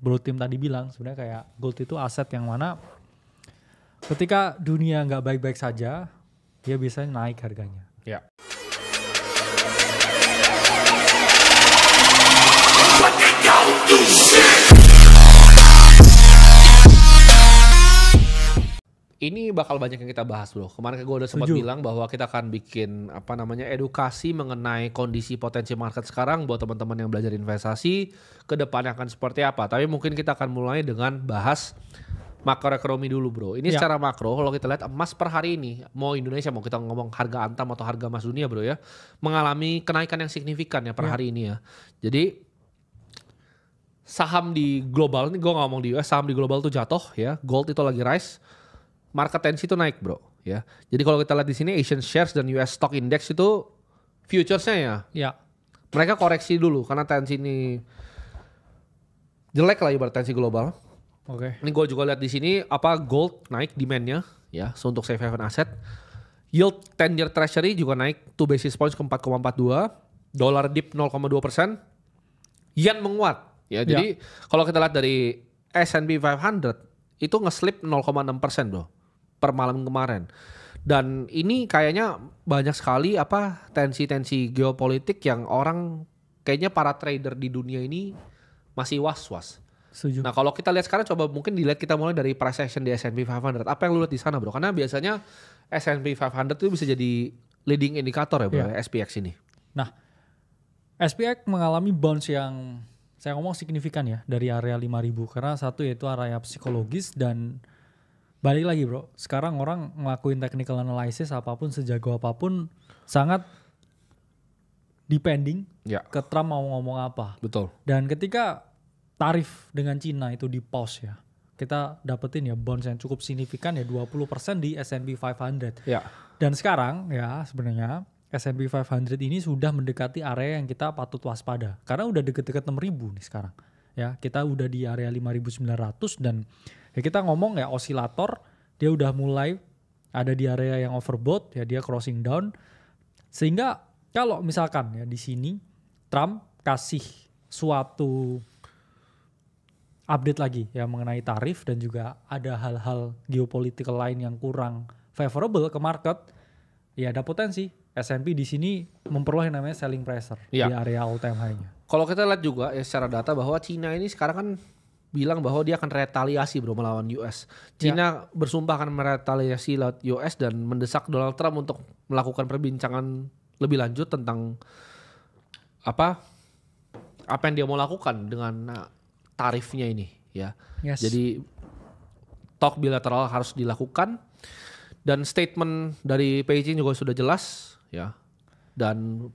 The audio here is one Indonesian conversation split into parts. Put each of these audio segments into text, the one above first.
Bro Tim tadi bilang, sebenarnya kayak gold itu aset yang mana ketika dunia nggak baik-baik saja, dia biasanya naik harganya. Ya. Ini bakal banyak yang kita bahas, bro. Kemarin gue udah sempat bilang bahwa kita akan bikin edukasi mengenai kondisi potensi market sekarang buat teman-teman yang belajar investasi ke depannya akan seperti apa. Tapi mungkin kita akan mulai dengan bahas makroekonomi dulu, bro. Ini secara makro kalau kita lihat emas per hari ini, mau Indonesia mau kita ngomong harga antam atau harga emas dunia, bro ya, mengalami kenaikan yang signifikan ya per hari ini ya. Jadi saham di global, ini gue ngomong di US, saham di global tuh jatuh ya, gold itu lagi rise. Market tensi itu naik, bro, ya. Jadi kalau kita lihat di sini Asian shares dan US stock index itu futuresnya ya. Mereka koreksi dulu karena tensi ini jelek lah ibarat tensi global. Oke. Ini gue juga lihat di sini gold naik demandnya ya, so untuk safe haven asset. Yield 10-year treasury juga naik 2 basis points ke 4,42. Dollar dip 0,2%. Yen menguat ya. Jadi kalau kita lihat dari S&P 500 itu nge-slip 0,6%, bro. Per malam kemarin. Dan ini kayaknya banyak sekali tensi-tensi geopolitik yang orang kayaknya para trader di dunia ini masih was-was. Setuju. Nah kalau kita lihat sekarang coba mungkin dilihat kita mulai dari price action di S&P 500. Apa yang lu lihat di sana, bro? Karena biasanya S&P 500 itu bisa jadi leading indikator ya, bro, SPX ini. Nah, SPX mengalami bounce yang saya ngomong signifikan ya dari area 5.000 karena satu yaitu area psikologis dan balik lagi, bro, sekarang orang ngelakuin technical analysis apapun sejago apapun sangat depending ke Trump mau ngomong apa. Betul. Dan ketika tarif dengan Cina itu di pause ya, kita dapetin ya bounce yang cukup signifikan ya 20% di S&P 500. Ya. Dan sekarang ya sebenarnya S&P 500 ini sudah mendekati area yang kita patut waspada karena udah deket-deket 6.000 nih sekarang. Ya, kita udah di area 5.900 dan ya kita ngomong ya osilator, dia udah mulai ada di area yang overbought ya, dia crossing down. Sehingga kalau misalkan ya di sini Trump kasih suatu update lagi ya mengenai tarif dan juga ada hal-hal geopolitikal lain yang kurang favorable ke market, ya ada potensi S&P di sini memperoleh namanya selling pressure di area all time high-nya. Kalau kita lihat juga ya secara data bahwa Cina ini sekarang kan bilang bahwa dia akan retaliasi, bro, melawan US. Cina bersumpah akan meretaliasi lawan US dan mendesak Donald Trump untuk melakukan perbincangan lebih lanjut tentang apa yang dia mau lakukan dengan tarifnya ini ya. Jadi talk bilateral harus dilakukan dan statement dari Beijing juga sudah jelas ya. Dan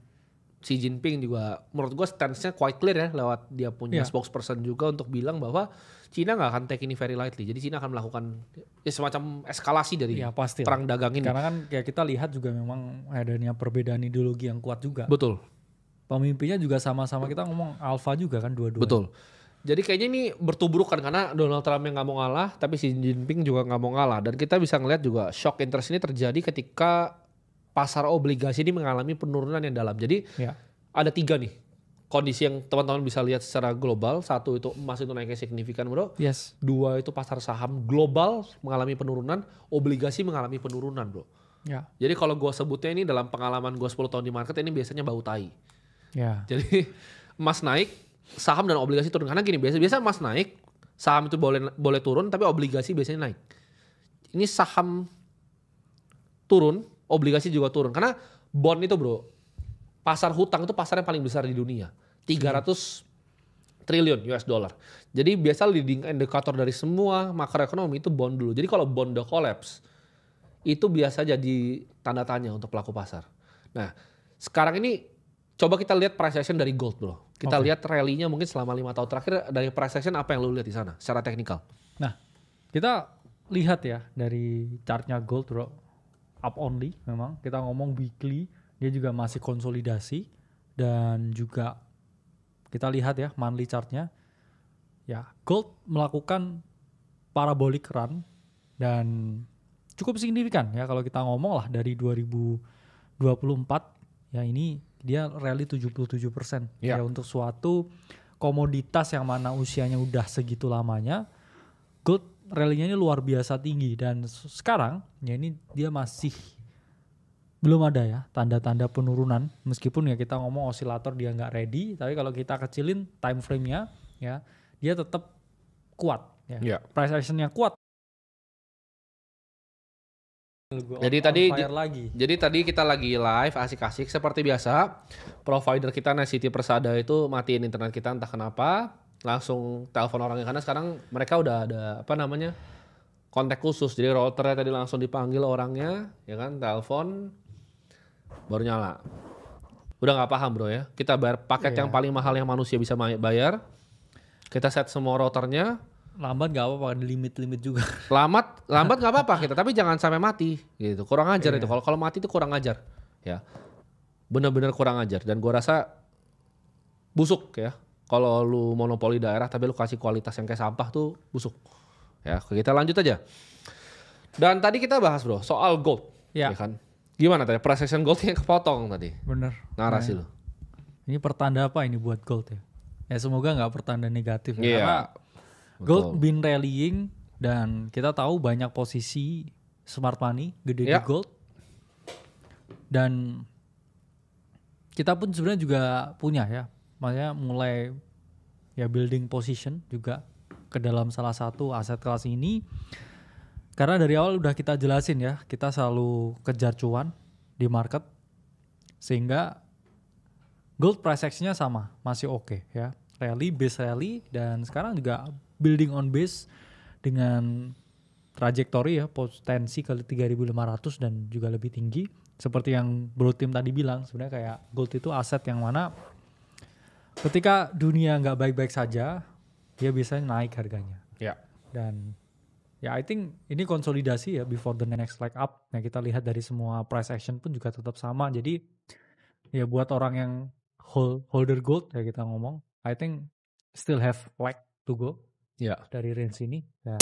Xi Jinping juga menurut gue stance-nya quite clear ya lewat dia punya spokesperson juga untuk bilang bahwa Cina gak akan take ini very lightly. Jadi Cina akan melakukan semacam eskalasi dari perang dagang ini. Karena kan kayak kita lihat juga memang adanya perbedaan ideologi yang kuat juga. Betul. Pemimpinnya juga sama-sama kita ngomong alpha juga kan dua-duanya. Betul. Jadi kayaknya ini bertubrukan karena Donald Trump yang gak mau ngalah tapi Xi Jinping juga gak mau ngalah. Dan kita bisa ngeliat juga shock interest ini terjadi ketika pasar obligasi ini mengalami penurunan yang dalam. Jadi ada 3 nih kondisi yang teman-teman bisa lihat secara global. 1 itu emas itu naiknya signifikan, bro. 2 itu pasar saham global mengalami penurunan, obligasi mengalami penurunan, bro. Jadi kalau gue sebutnya ini dalam pengalaman gue 10 tahun di market ini biasanya bau tai. Jadi emas naik, saham dan obligasi turun. Karena gini, biasa emas naik, saham itu boleh turun tapi obligasi biasanya naik. Ini saham turun, obligasi juga turun. Karena bond itu, bro, pasar hutang itu pasar yang paling besar di dunia. 300 triliun US dollar. Jadi biasa leading indikator dari semua makroekonomi itu bond dulu. Jadi kalau bond udah collapse, itu biasa jadi tanda tanya untuk pelaku pasar. Nah, sekarang ini coba kita lihat price action dari gold, bro. Kita lihat rally-nya mungkin selama 5 tahun terakhir dari price action apa yang lu lihat di sana secara teknikal. Nah, kita lihat ya dari chartnya gold, bro. Up only memang. Kita ngomong weekly, dia juga masih konsolidasi dan juga kita lihat ya monthly chartnya. Ya, gold melakukan parabolic run dan cukup signifikan ya kalau kita ngomong lah dari 2024 ya ini dia rally 77% ya untuk suatu komoditas yang mana usianya udah segitu lamanya, gold rally-nya ini luar biasa tinggi dan sekarang ya ini dia masih belum ada ya tanda-tanda penurunan, meskipun ya kita ngomong osilator dia nggak ready, tapi kalau kita kecilin time frame-nya ya dia tetap kuat ya. Iya. Price action-nya kuat. Jadi tadi kita lagi live asik-asik seperti biasa. Provider kita City Persada itu matiin internet kita entah kenapa, langsung telepon orangnya karena sekarang mereka udah ada kontak khusus. Jadi routernya tadi langsung dipanggil orangnya, ya kan, telepon baru nyala. Udah nggak paham bro ya. Kita bayar paket yang paling mahal yang manusia bisa bayar. Kita set semua routernya. Lambat gak apa-apa, ada limit juga. Lambat gak apa-apa kita, tapi jangan sampai mati gitu. Kurang ajar itu. Kalau mati itu kurang ajar. Ya. Benar-benar kurang ajar dan gua rasa busuk ya. Kalau lu monopoli daerah tapi lu kasih kualitas yang kayak sampah tuh busuk. Ya, kita lanjut aja. Dan tadi kita bahas bro soal gold, ya kan? Gimana tadi price action gold yang kepotong tadi? Bener. Narasi lu. Ini pertanda apa ini buat gold ya? Ya semoga nggak pertanda negatif. Iya. Karena gold been rallying dan kita tahu banyak posisi smart money gede di gold. Dan kita pun sebenarnya juga punya ya. Maksudnya mulai ya building position juga ke dalam salah satu aset kelas ini. Karena dari awal udah kita jelasin ya, kita selalu kejar cuan di market. Sehingga gold price action-nya sama, masih oke ya. Rally, base rally, dan sekarang juga building on base dengan trajektori ya, potensi ke 3.500 dan juga lebih tinggi. Seperti yang Bro Tim tadi bilang, sebenarnya kayak gold itu aset yang mana ketika dunia nggak baik-baik saja, dia biasanya naik harganya. Ya. Dan ya I think ini konsolidasi ya before the next leg up. Nah kita lihat dari semua price action pun juga tetap sama. Jadi ya buat orang yang holder gold ya kita ngomong, I think still have leg to go dari range ini. Ya.